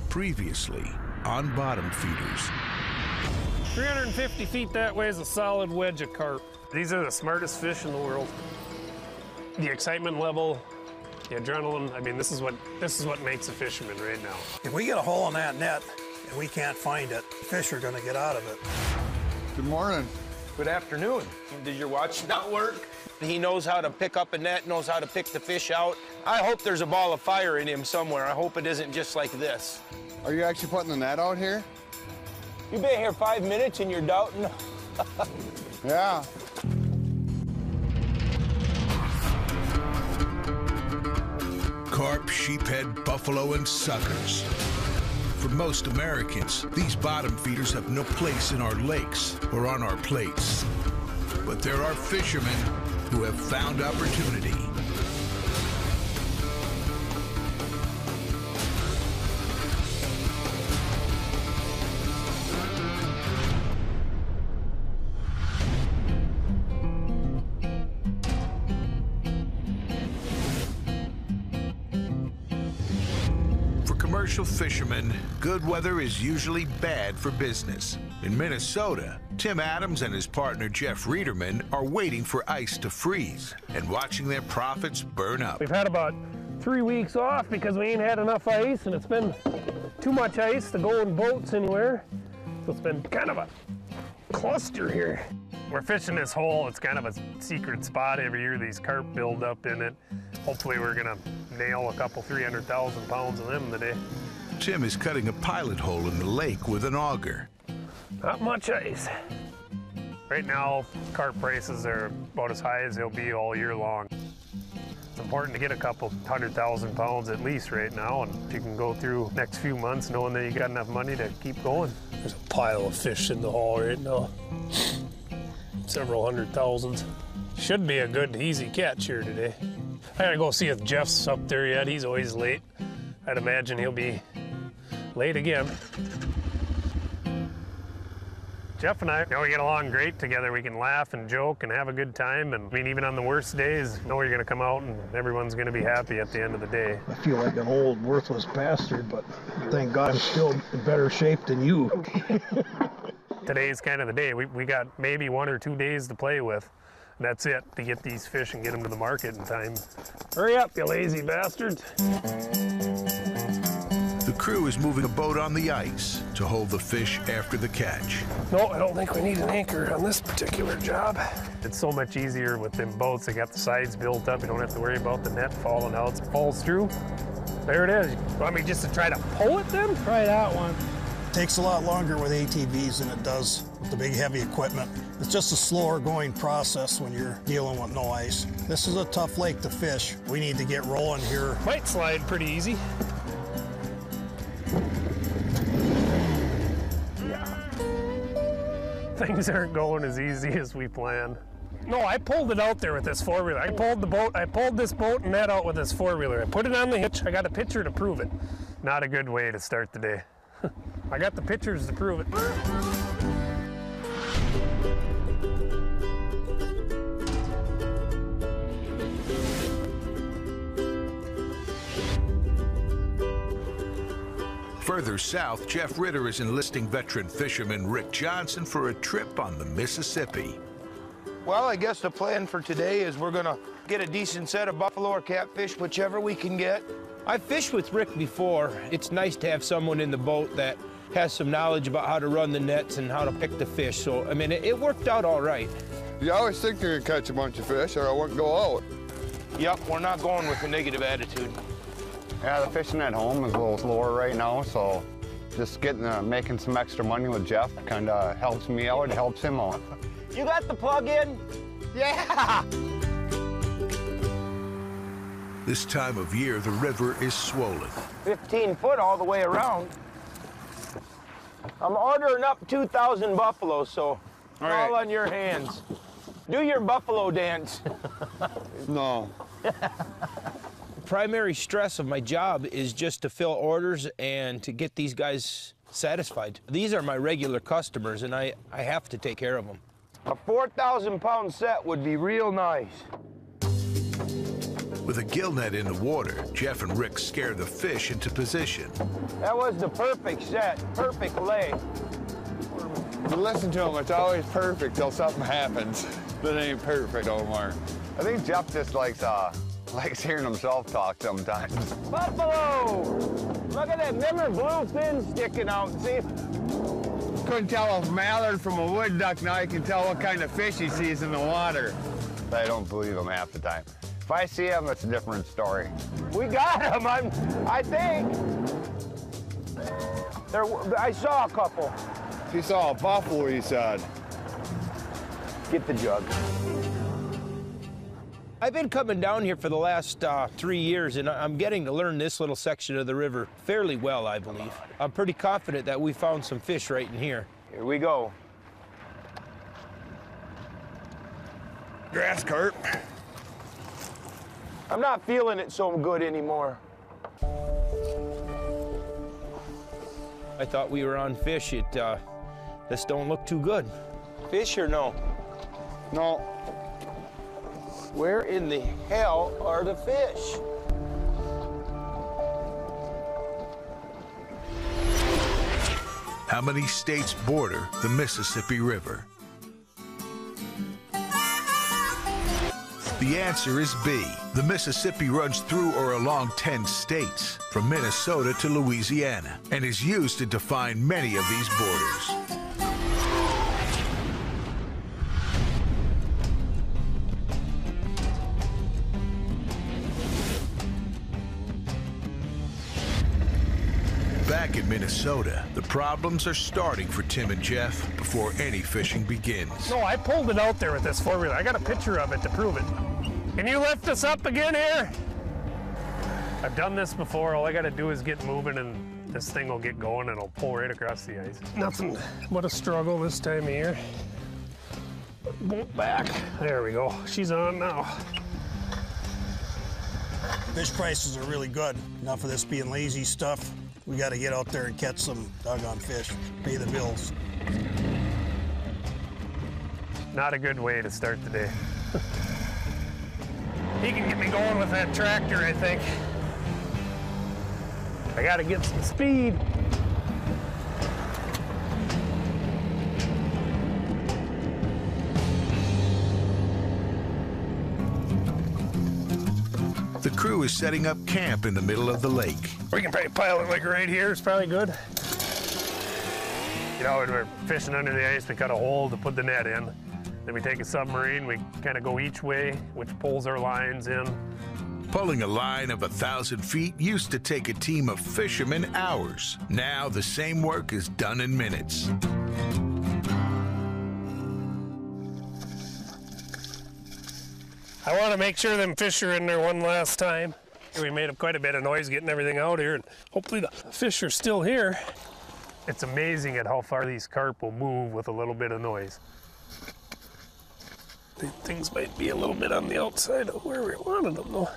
Previously on bottom feeders. 350 feet that way is a solid wedge of carp. These are the smartest fish in the world. The excitement level, the adrenaline, I mean, this is what makes a fisherman right now. If we get a hole in that net and we can't find it, fish are gonna get out of it. Good morning. Good afternoon. Did your watch not work? He knows how to pick up a net, knows how to pick the fish out. I hope there's a ball of fire in him somewhere. I hope it isn't just like this. Are you actually putting the net out here? You've been here 5 minutes and you're doubting? Yeah. Carp, sheephead, buffalo, and suckers. For most Americans, these bottom feeders have no place in our lakes or on our plates. But there are fishermen who have found opportunity. Commercial fishermen, good weather is usually bad for business. In Minnesota, Tim Adams and his partner Jeff Reederman are waiting for ice to freeze and watching their profits burn up. We've had about 3 weeks off because we ain't had enough ice, and it's been too much ice to go in boats anywhere. So it's been kind of a cluster here. We're fishing this hole. It's kind of a secret spot every year. These carp build up in it. Hopefully we're gonna nail a couple 300,000 pounds of them today. Tim is cutting a pilot hole in the lake with an auger. Not much ice. Right now, carp prices are about as high as they'll be all year long. It's important to get a couple 100,000 pounds at least right now, and if you can go through next few months knowing that you got enough money to keep going. There's a pile of fish in the hole right now. Several 100,000. Should be a good, easy catch here today. I gotta go see if Jeff's up there yet. He's always late. I'd imagine he'll be late again. Jeff and I, you know, we get along great together. We can laugh and joke and have a good time. And I mean, even on the worst days, you know you're gonna come out and everyone's gonna be happy at the end of the day. I feel like an old, worthless bastard, but thank God I'm still in better shape than you. Today's kind of the day. We got maybe 1 or 2 days to play with. That's it, to get these fish and get them to the market in time. Hurry up, you lazy bastards. The crew is moving a boat on the ice to hold the fish after the catch. No, I don't think we need an anchor on this particular job. It's so much easier with them boats. They got the sides built up. You don't have to worry about the net falling out. It falls through. There it is. Want me just to try to pull it then? Try that one. It takes a lot longer with ATVs than it does with the big heavy equipment. It's just a slower going process when you're dealing with no ice. This is a tough lake to fish. We need to get rolling here. Might slide pretty easy. Yeah. Things aren't going as easy as we planned. No, I pulled it out there with this four-wheeler. I pulled this boat and net out with this four-wheeler. I put it on the hitch. I got a picture to prove it. Not a good way to start the day. I got the pictures to prove it. Further south, Jeff Ritter is enlisting veteran fisherman Rick Johnson for a trip on the Mississippi. Well, I guess the plan for today is we're gonna get a decent set of buffalo or catfish, whichever we can get. I've fished with Rick before. It's nice to have someone in the boat that has some knowledge about how to run the nets and how to pick the fish. So, I mean, it worked out all right. You always think you're gonna catch a bunch of fish or I wouldn't go out. Yep, we're not going with a negative attitude. Yeah, the fishing at home is a little slower right now, so just making some extra money with Jeff kind of helps me out, it helps him out. You got the plug in? Yeah! This time of year, the river is swollen. 15 foot all the way around. I'm ordering up 2,000 buffaloes, so all on your hands. Do your buffalo dance. No. Primary stress of my job is just to fill orders and to get these guys satisfied. These are my regular customers, and I have to take care of them. A 4,000-pound set would be real nice. With a gill net in the water, Jeff and Rick scare the fish into position. That was the perfect set, perfect lay. You listen to him, it's always perfect till something happens that ain't perfect no more. I think Jeff just likes hearing himself talk sometimes. Buffalo! Look at that, remember blue fin sticking out, see? Couldn't tell a mallard from a wood duck, now you can tell what kind of fish he sees in the water. I don't believe him half the time. If I see him, it's a different story. We got him, I think. I saw a couple. He saw a buffalo, he said. Get the jug. I've been coming down here for the last 3 years, and I'm getting to learn this little section of the river fairly well, I believe. I'm pretty confident that we found some fish right in here. Here we go. Grass carp. I'm not feeling it so good anymore. I thought we were on fish. This don't look too good. Fish or no? No. Where in the hell are the fish? How many states border the Mississippi River? The answer is B. The Mississippi runs through or along 10 states, from Minnesota to Louisiana, and is used to define many of these borders. Back in Minnesota, the problems are starting for Tim and Jeff before any fishing begins. No, I pulled it out there with this four-wheeler. I got a picture of it to prove it. Can you lift us up again here? I've done this before. All I got to do is get moving and this thing will get going and it'll pull right across the ice. Nothing but a struggle this time of year. Bolt back. There we go. She's on now. Fish prices are really good. Enough of this being lazy stuff. We got to get out there and catch some doggone fish, pay the bills. Not a good way to start the day. He can get me going with that tractor, I think. I got to get some speed. The crew is setting up camp in the middle of the lake. We can probably pile it like right here. It's probably good. You know, when we're fishing under the ice, we cut a hole to put the net in. Then we take a submarine, we kind of go each way, which pulls our lines in. Pulling a line of 1,000 feet used to take a team of fishermen hours. Now the same work is done in minutes. I want to make sure them fish are in there one last time. We made up quite a bit of noise getting everything out here, and hopefully the fish are still here. It's amazing at how far these carp will move with a little bit of noise. Things might be a little bit on the outside of where we wanted them, though.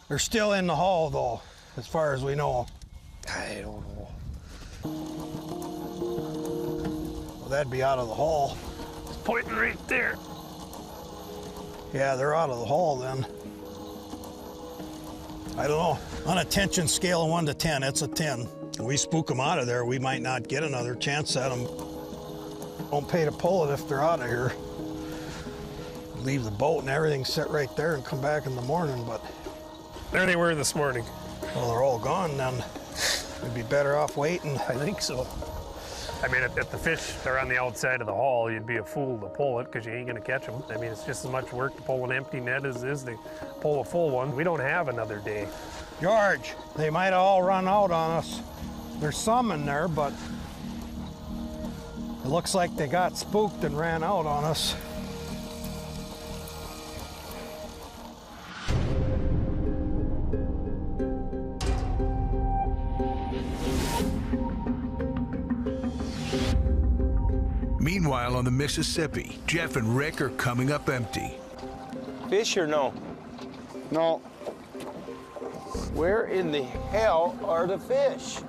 They're still in the hull, though, as far as we know. I don't know. Well, that'd be out of the hull. It's pointing right there. Yeah, they're out of the hull then. I don't know. On a tension scale of 1 to 10, it's a 10. If we spook them out of there, we might not get another chance at them. Don't pay to pull it if they're out of here. Leave the boat and everything sit right there and come back in the morning, but... There they were this morning. Well, they're all gone then. We'd be better off waiting. I think so. I mean, if the fish are on the outside of the haul, you'd be a fool to pull it because you ain't gonna catch them. I mean, it's just as much work to pull an empty net as it is to pull a full one. We don't have another day. George, they might have all run out on us. There's some in there, but it looks like they got spooked and ran out on us. Meanwhile, on the Mississippi, Jeff and Rick are coming up empty. Fish or no? No. Where in the hell are the fish?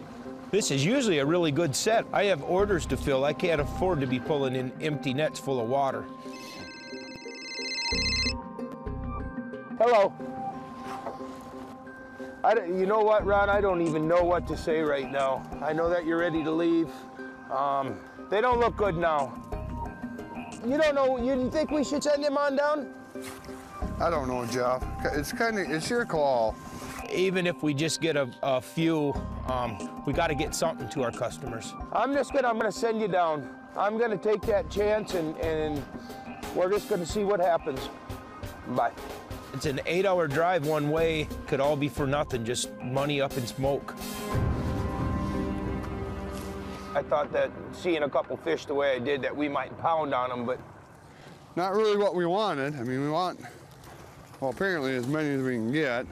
This is usually a really good set. I have orders to fill. I can't afford to be pulling in empty nets full of water. Hello. You know what, Ron? I don't even know what to say right now. I know that you're ready to leave. They don't look good now. You don't know, you think we should send him on down? I don't know, Jeff. It's your call. Even if we just get a few, we got to get something to our customers. I'm gonna send you down. I'm gonna take that chance and we're just gonna see what happens. Bye. It's an 8-hour drive one way. Could all be for nothing, just money up in smoke. I thought that seeing a couple fish the way I did that we might pound on them, but... Not really what we wanted. I mean, we want, well, apparently as many as we can get.